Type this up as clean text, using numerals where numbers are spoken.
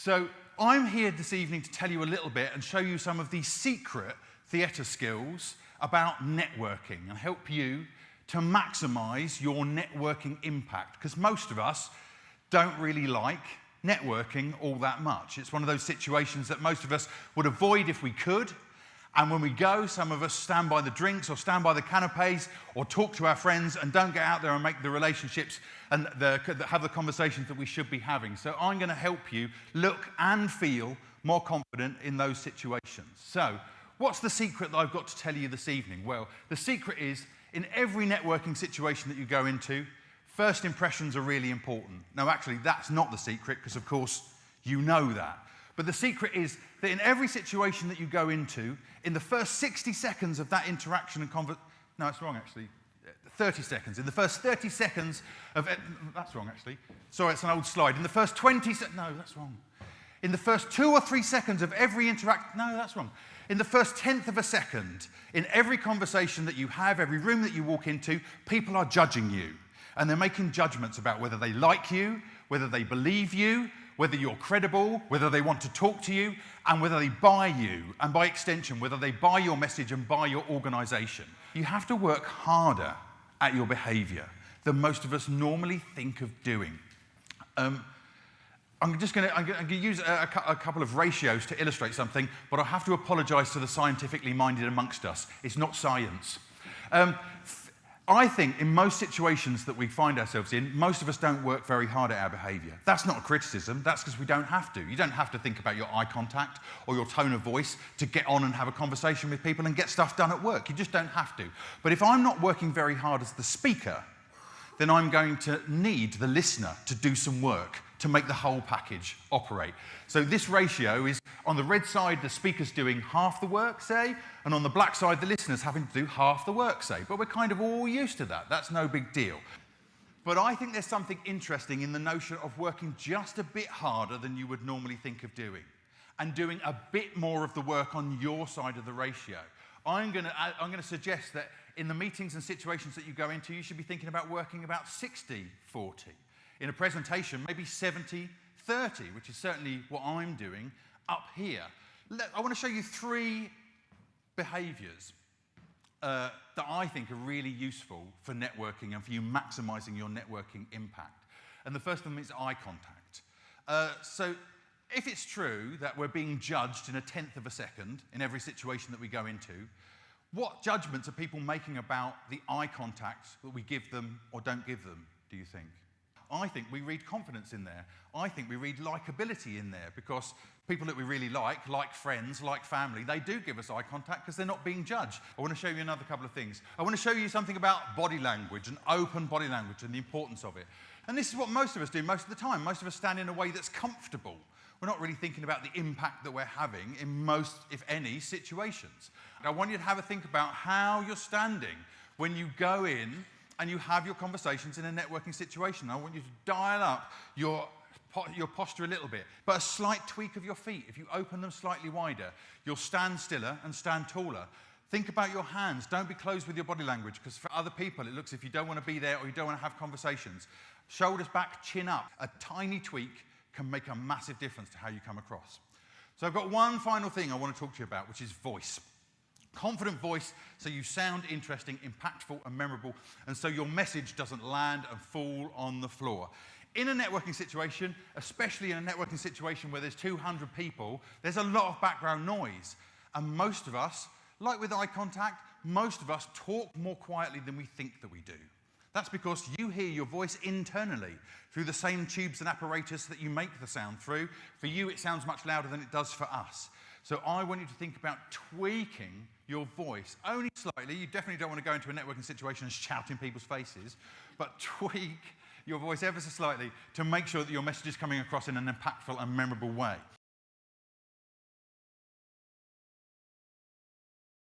So I'm here this evening to tell you a little bit and show you some of the secret theatre skills about networking and help you to maximise your networking impact, because most of us don't really like networking all that much. It's one of those situations that most of us would avoid if we could. And when we go, some of us stand by the drinks or stand by the canapes or talk to our friends and don't get out there and make the relationships and have the conversations that we should be having. So I'm going to help you look and feel more confident in those situations. So what's the secret that I've got to tell you this evening? Well, the secret is in every networking situation that you go into, first impressions are really important. No, actually, that's not the secret because, of course, you know that. But the secret is that in every situation that you go into, in the first 60 seconds of that interaction and no, it's wrong, actually. 30 seconds. In the first 30 seconds of that's wrong, actually. Sorry, it's an old slide. In the first 20 no, that's wrong. In the first 2 or 3 seconds of every no, that's wrong. In the first tenth of a second, in every conversation that you have, every room that you walk into, people are judging you. And they're making judgments about whether they like you, whether they believe you, whether you're credible, whether they want to talk to you, and whether they buy you, and by extension, whether they buy your message and buy your organisation. You have to work harder at your behaviour than most of us normally think of doing. I'm going to use a couple of ratios to illustrate something, but I have to apologise to the scientifically minded amongst us. It's not science. I think in most situations that we find ourselves in, most of us don't work very hard at our behaviour. That's not a criticism, that's because we don't have to. You don't have to think about your eye contact or your tone of voice to get on and have a conversation with people and get stuff done at work. You just don't have to. But if I'm not working very hard as the speaker, then I'm going to need the listener to do some work to make the whole package operate. So this ratio is, on the red side, the speaker's doing half the work, say, and on the black side, the listener's having to do half the work, say. But we're kind of all used to that. That's no big deal. But I think there's something interesting in the notion of working just a bit harder than you would normally think of doing, and doing a bit more of the work on your side of the ratio. I'm going to suggest that in the meetings and situations that you go into, you should be thinking about working about 60-40. In a presentation, maybe 70-30, which is certainly what I'm doing up here. I want to show you 3 behaviours that I think are really useful for networking and for you maximising your networking impact. And the first one is eye contact. So if it's true that we're being judged in a tenth of a second in every situation that we go into, what judgments are people making about the eye contact that we give them or don't give them, do you think? I think we read confidence in there. I think we read likability in there, because people that we really like friends, like family, they do give us eye contact because they're not being judged. I want to show you another couple of things. I want to show you something about body language and open body language and the importance of it. And this is what most of us do most of the time. Most of us stand in a way that's comfortable. We're not really thinking about the impact that we're having in most, if any, situations. I want you to have a think about how you're standing when you go in and you have your conversations in a networking situation. I want you to dial up your posture a little bit, but a slight tweak of your feet. If you open them slightly wider, you'll stand stiller and stand taller. Think about your hands. Don't be closed with your body language, because for other people, it looks as if you don't want to be there or you don't want to have conversations. Shoulders back, chin up. A tiny tweak can make a massive difference to how you come across. So I've got one final thing I want to talk to you about, which is voice. Confident voice, so you sound interesting, impactful, and memorable, and so your message doesn't land and fall on the floor. In a networking situation, especially in a networking situation where there's 200 people, there's a lot of background noise. And most of us, like with eye contact, most of us talk more quietly than we think that we do. That's because you hear your voice internally through the same tubes and apparatus that you make the sound through. For you, it sounds much louder than it does for us. So I want you to think about tweaking your voice, only slightly. You definitely don't want to go into a networking situation and shout in people's faces, but tweak your voice ever so slightly to make sure that your message is coming across in an impactful and memorable way.